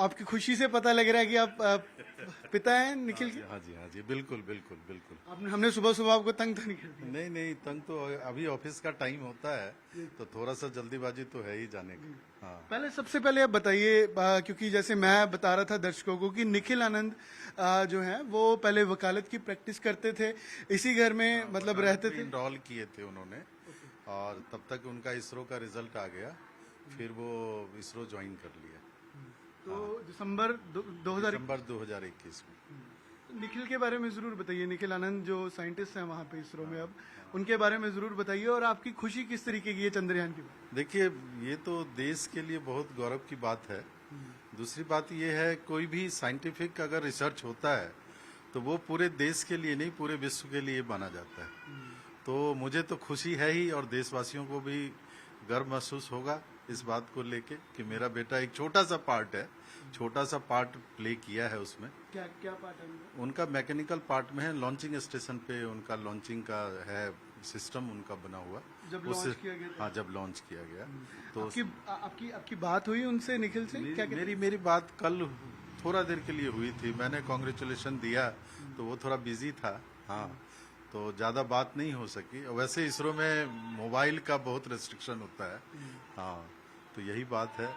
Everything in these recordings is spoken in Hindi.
आपकी खुशी से पता लग रहा है कि आप पिता हैं निखिल के। हाँ जी बिल्कुल बिल्कुल बिल्कुल। आपने हमने सुबह सुबह आपको तंग तो नहीं कर दिया? नहीं नहीं, तंग तो अभी ऑफिस का टाइम होता है तो थोड़ा सा जल्दीबाजी तो है ही जाने की। हाँ पहले सबसे पहले आप बताइए, क्योंकि जैसे मैं बता रहा था दर्शकों को कि निखिल आनंद जो हैं वो पहले वकालत की प्रैक्टिस करते थे, इसी घर में मतलब रहते थे। इनरोल किए थे उन्होंने और तब तक उनका इसरो का रिजल्ट आ गया, फिर वो इसरो ज्वाइन कर लिया तो दिसंबर 2000। दिसंबर 2021 में। निखिल के बारे में जरूर बताइए, निखिल आनंद जो साइंटिस्ट हैं वहाँ पे इसरो में, अब उनके बारे में जरूर बताइए और आपकी खुशी किस तरीके की है चंद्रयान की। देखिए, ये तो देश के लिए बहुत गौरव की बात है। दूसरी बात ये है, कोई भी साइंटिफिक अगर रिसर्च होता है तो वो पूरे देश के लिए नहीं, पूरे विश्व के लिए माना जाता है। तो मुझे तो खुशी है ही और देशवासियों को भी गर्व महसूस होगा इस बात को लेके कि मेरा बेटा एक छोटा सा पार्ट प्ले किया है उसमें। क्या क्या पार्ट है उनका? उनका मैकेनिकल पार्ट में है, लॉन्चिंग स्टेशन पे उनका लॉन्चिंग का है सिस्टम उनका बना हुआ। जब लॉन्च किया गया था? हाँ, जब लॉन्च किया गया तो आपकी बात हुई उनसे, निखिल से? क्या मेरी बात कल थोड़ा देर के लिए हुई थी। मैंने कॉन्ग्रेचुलेशन दिया तो वो थोड़ा बिजी था। हाँ, तो ज्यादा बात नहीं हो सकी। वैसे इसरो में मोबाइल का बहुत रेस्ट्रिक्शन होता है। हाँ, तो यही बात है।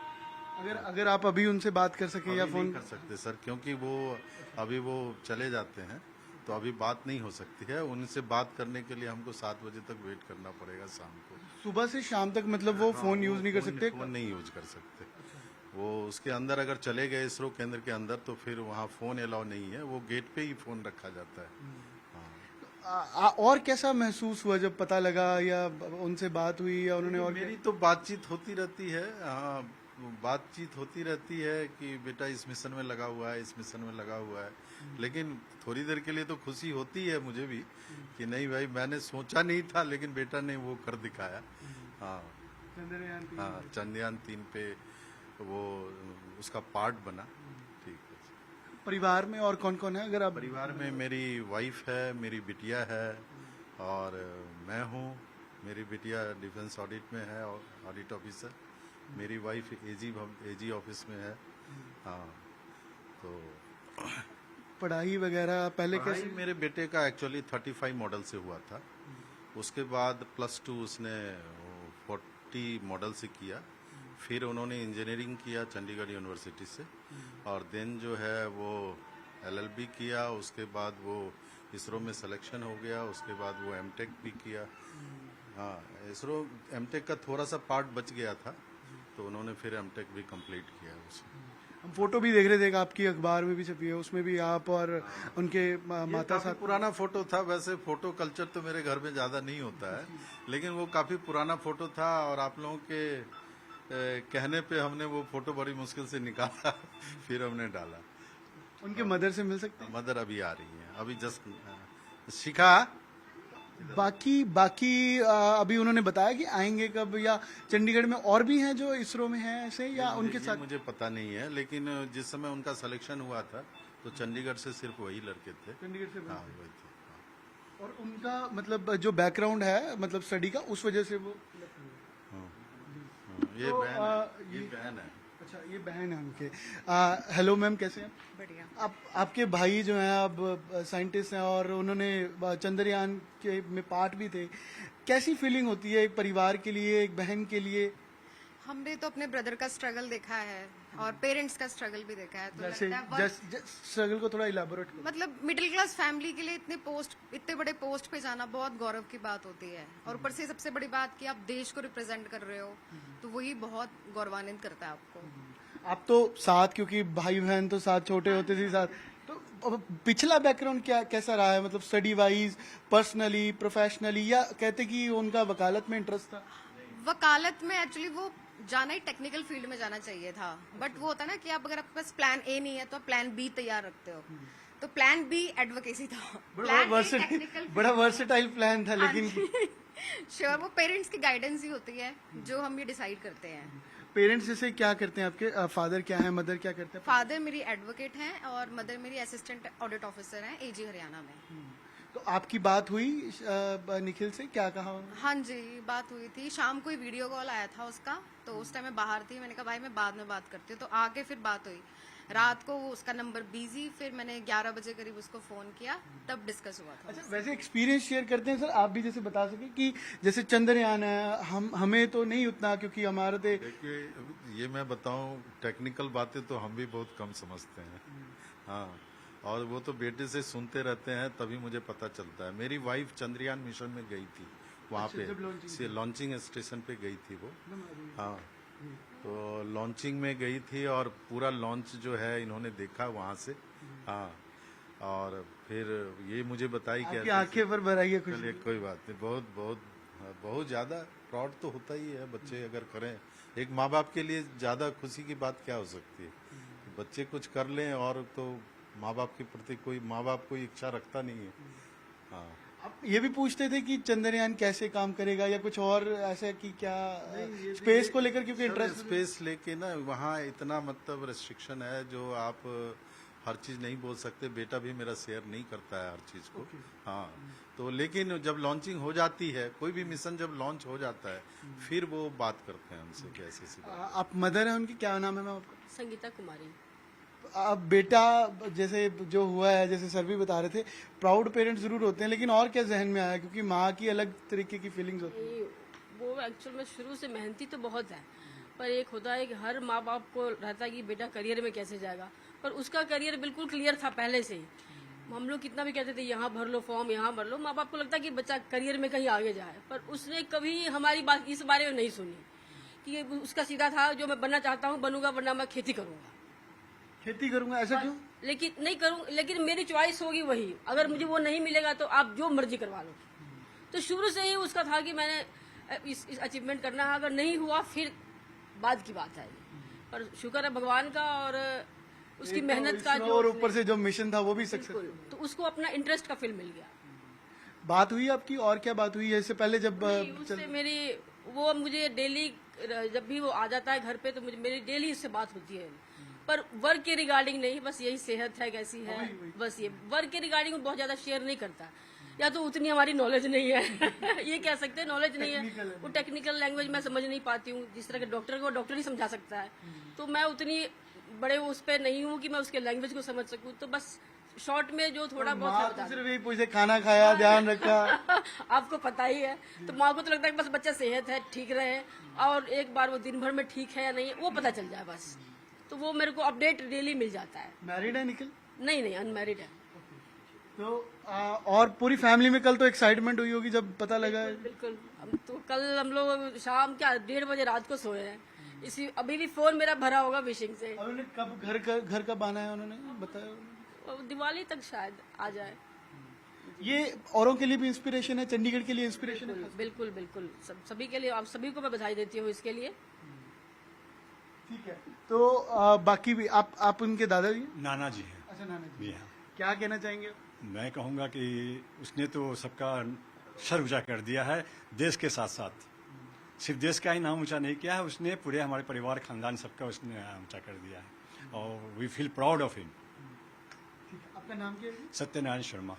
अगर आप अभी उनसे बात कर सके या अभी फोन नहीं कर सकते सर, क्योंकि वो अभी वो चले जाते हैं तो अभी बात नहीं हो सकती है। उनसे बात करने के लिए हमको 7 बजे तक वेट करना पड़ेगा शाम को। सुबह से शाम तक मतलब वो फोन यूज नहीं कर सकते? फोन नहीं यूज कर सकते। वो उसके अंदर अगर चले गए इसरो केंद्र के अंदर तो फिर वहाँ फोन अलाउ नहीं है, वो गेट पे ही फोन रखा जाता है। और कैसा महसूस हुआ जब पता लगा या उनसे बात हुई या उन्होंने और मेरी तो बातचीत होती रहती है। हाँ, बातचीत होती रहती है कि बेटा इस मिशन में लगा हुआ है, इस मिशन में लगा हुआ है। लेकिन थोड़ी देर के लिए तो खुशी होती है मुझे भी कि नहीं भाई, मैंने सोचा नहीं था लेकिन बेटा ने वो कर दिखाया। हाँ, चंद्रयान 3 पे वो उसका पार्ट बना। ठीक है। परिवार में और कौन कौन है अगर आप? परिवार में मेरी वाइफ है, मेरी बिटिया है और मैं हूँ। मेरी बिटिया डिफेंस ऑडिट में है, ऑडिट ऑफिसर। मेरी वाइफ एजी ऑफिस में है। हाँ, तो पढ़ाई वगैरह पहले कैसे? मेरे बेटे का एक्चुअली 35 मॉडल से हुआ था। उसके बाद +2 उसने 40 मॉडल से किया। फिर उन्होंने इंजीनियरिंग किया चंडीगढ़ यूनिवर्सिटी से और देन जो है वो LLB किया। उसके बाद वो इसरो में सिलेक्शन हो गया। उसके बाद वो एमटेक भी किया। हाँ, इसरो एमटेक का थोड़ा सा पार्ट बच गया था तो उन्होंने फिर एमटेक भी कंप्लीट किया उसमें। हम फोटो भी देख रहे थे, आपकी अखबार में भी छपी है, उसमें भी आप और उनके माता साथ। पुराना फोटो था। वैसे फोटो कल्चर तो मेरे घर में ज्यादा नहीं होता है, लेकिन वो काफी पुराना फोटो था और आप लोगों के कहने पे हमने वो फोटो बड़ी मुश्किल से निकाला फिर हमने डाला। उनके मदर से मिल सकते हैं? मदर अभी आ रही है, अभी जस्ट शिखा। बाकी अभी उन्होंने बताया कि आएंगे कब, या चंडीगढ़ में और भी हैं जो इसरो में हैं ऐसे, या उनके साथ? मुझे पता नहीं है, लेकिन जिस समय उनका सिलेक्शन हुआ था तो चंडीगढ़ से सिर्फ वही लड़के थे। चंडीगढ़ से? हाँ, वही थे। और उनका मतलब जो बैकग्राउंड है मतलब स्टडी का, उस वजह से वो ये तो, बहन है। अच्छा, ये बहन है उनके। हेलो मैम, कैसे हैं? बढ़िया। आपके भाई जो हैं अब साइंटिस्ट हैं और उन्होंने चंद्रयान के में पार्ट भी थे। कैसी फीलिंग होती है एक परिवार के लिए, एक बहन के लिए? हमने तो अपने ब्रदर का स्ट्रगल देखा है और पेरेंट्स का स्ट्रगल भी देखा है, तो जैसे लगता है स्ट्रगल को थोड़ा इलाबोरेट करो। मतलब मिडिल क्लास फैमिली के लिए इतने बड़े पोस्ट पे जाना बहुत गौरव की बात होती है। और ऊपर से सबसे बड़ी बात कि आप देश को रिप्रेजेंट कर रहे हो, तो वही बहुत गौरवान्वित करता है आपको। आप तो साथ, क्योंकि भाई बहन तो साथ छोटे होते थे साथ, तो अब पिछला बैकग्राउंड कैसा रहा है, मतलब स्टडी वाइज, पर्सनली, प्रोफेशनली, या कहते कि उनका वकालत में इंटरेस्ट था? वकालत में एक्चुअली वो जाना ही टेक्निकल फील्ड में जाना चाहिए था, बट वो होता है ना कि आप अगर आपके पास प्लान ए नहीं है तो आप प्लान बी तैयार रखते हो। तो प्लान बी एडवोकेसी था। बड़ा वर्सेटाइल प्लान था, लेकिन श्योर वो पेरेंट्स की गाइडेंस ही होती है जो हम ये डिसाइड करते हैं। पेरेंट्स जैसे क्या करते हैं आपके? फादर क्या है, मदर क्या करते हैं? फादर मेरी एडवोकेट हैं और मदर मेरी असिस्टेंट ऑडिट ऑफिसर हैं एजी हरियाणा में। तो आपकी बात हुई निखिल से, क्या कहा? हाँ जी, बात हुई थी। शाम को ही वीडियो कॉल आया था उसका, तो उस टाइम मैं बाहर थी। मैंने कहा भाई मैं बाद में बात करती हूँ, तो आके फिर बात हुई। रात को वो उसका नंबर बिजी, फिर मैंने 11 बजे करीब उसको फोन किया, तब डिस्कस हुआ था। अच्छा, वैसे एक्सपीरियंस शेयर करते हैं सर, आप भी जैसे बता सके कि जैसे चंद्रयान है, हमें तो नहीं उतना, क्योंकि हमारे तो देखिए ये मैं बताऊं, टेक्निकल बातें तो हम भी बहुत कम समझते हैं। हाँ, और वो तो बेटे से सुनते रहते हैं, तभी मुझे पता चलता है। मेरी वाइफ चंद्रयान मिशन में गई थी, वहाँ पे लॉन्चिंग स्टेशन पे गई थी वो। हाँ, तो लॉन्चिंग में गई थी और पूरा लॉन्च जो है इन्होंने देखा वहाँ से। हाँ, और फिर ये मुझे बताई कि आपकी आंखें पर भर आई है खुशी। चलिए कोई बात नहीं, बहुत बहुत बहुत ज्यादा प्राउड तो होता ही है बच्चे अगर करें। एक माँ बाप के लिए ज्यादा खुशी की बात क्या हो सकती है कि बच्चे कुछ कर लें, और तो माँ बाप के प्रति कोई माँ बाप कोई इच्छा रखता नहीं है। हाँ, आप ये भी पूछते थे कि चंद्रयान कैसे काम करेगा या कुछ और ऐसा कि क्या स्पेस को लेकर, क्योंकि इंटरेस्ट स्पेस लेके ना वहाँ इतना मतलब रेस्ट्रिक्शन है, जो आप हर चीज नहीं बोल सकते। बेटा भी मेरा शेयर नहीं करता है हर चीज को। हाँ, तो लेकिन जब लॉन्चिंग हो जाती है, कोई भी मिशन जब लॉन्च हो जाता है, फिर वो बात करते हैं हमसे कि ऐसी सी बात। आप मदर हैं उनकी, क्या नाम है मैम आपका? संगीता कुमारी। अब बेटा जैसे जो हुआ है, जैसे सर भी बता रहे थे, प्राउड पेरेंट्स जरूर होते हैं, लेकिन और क्या जहन में आया, क्योंकि माँ की अलग तरीके की फीलिंग्स होती है। वो एक्चुअल में शुरू से मेहनती तो बहुत है, पर एक होता है कि हर माँ बाप को रहता है कि बेटा करियर में कैसे जाएगा, पर उसका करियर बिल्कुल क्लियर था पहले से ही। हम लोग कितना भी कहते थे यहाँ भर लो फॉर्म, यहाँ भर लो, माँ बाप को लगता है कि बच्चा करियर में कहीं आगे जाए, पर उसने कभी हमारी बात इस बारे में नहीं सुनी। कि उसका सीधा था, जो मैं बनना चाहता हूँ बनूंगा, वरना मैं खेती करूंगा। खेती करूंगा, ऐसा क्यों? लेकिन नहीं करूँ, लेकिन मेरी चॉइस होगी वही, अगर मुझे वो नहीं मिलेगा तो आप जो मर्जी करवा लो। तो शुरू से ही उसका था कि मैंने इस अचीवमेंट करना है, अगर नहीं हुआ फिर बाद की बात है। पर शुक्र है भगवान का और उसकी मेहनत का, जो और ऊपर से जो मिशन था वो भी सक्सेस। बिल्कुल, तो उसको अपना इंटरेस्ट का फील मिल गया। बात हुई आपकी, और क्या बात हुई है इससे पहले जब उससे मेरी, वो मुझे डेली जब भी वो आ जाता है घर पे तो मुझे मेरी डेली उससे बात होती है, पर वर्क के रिगार्डिंग नहीं, बस यही सेहत है कैसी है, बस ये वर्क के रिगार्डिंग बहुत ज्यादा शेयर नहीं करता, या तो उतनी हमारी नॉलेज नहीं है ये कह सकते हैं, नॉलेज नहीं है, वो टेक्निकल लैंग्वेज मैं समझ नहीं पाती हूँ, जिस तरह के डॉक्टर को डॉक्टर ही समझा सकता है, तो मैं उतनी बड़े उस पर नहीं हूँ कि मैं उसके लैंग्वेज को समझ सकूँ। तो बस शॉर्ट में जो थोड़ा बहुत तो सिर्फ यही पूछे, खाना खाया, ध्यान रखा आपको पता ही है, तो माँ को तो लगता है कि बस बच्चा सेहत है, ठीक रहे, और एक बार वो दिन भर में ठीक है या नहीं वो पता चल जाए बस। तो वो मेरे को अपडेट डेली मिल जाता है। मैरिड है निखिल? नहीं, अनमैरिड है। तो और पूरी फैमिली में कल तो एक्साइटमेंट हुई होगी जब पता लगा? बिल्कुल। तो कल हम लोग शाम क्या 1:30 बजे रात को सोए हैं, इसी अभी भी फोन मेरा भरा होगा विशिंग से। और उन्हें कब घर कब आना है उन्होंने बताया? दिवाली तक शायद आ जाए। ये औरों के लिए भी इंस्पिरेशन है, चंडीगढ़ के लिए इंस्पिरेशन है? बिल्कुल बिल्कुल, सभी के लिए, आप सभी को मैं बधाई देती हूँ इसके लिए। ठीक है, तो बाकी भी आप उनके दादाजी? नाना जी हैं। अच्छा, नाना जी। जी हाँ। क्या कहना चाहेंगे? मैं कहूँगा कि उसने तो सबका सर ऊंचा कर दिया है, देश के साथ साथ सिर्फ देश का ही नाम ऊंचा नहीं किया है, उसने पूरे हमारे परिवार खानदान सबका उसने ऊंचा कर दिया है, और we feel proud of him. आपका नाम क्या है? सत्यनारायण शर्मा।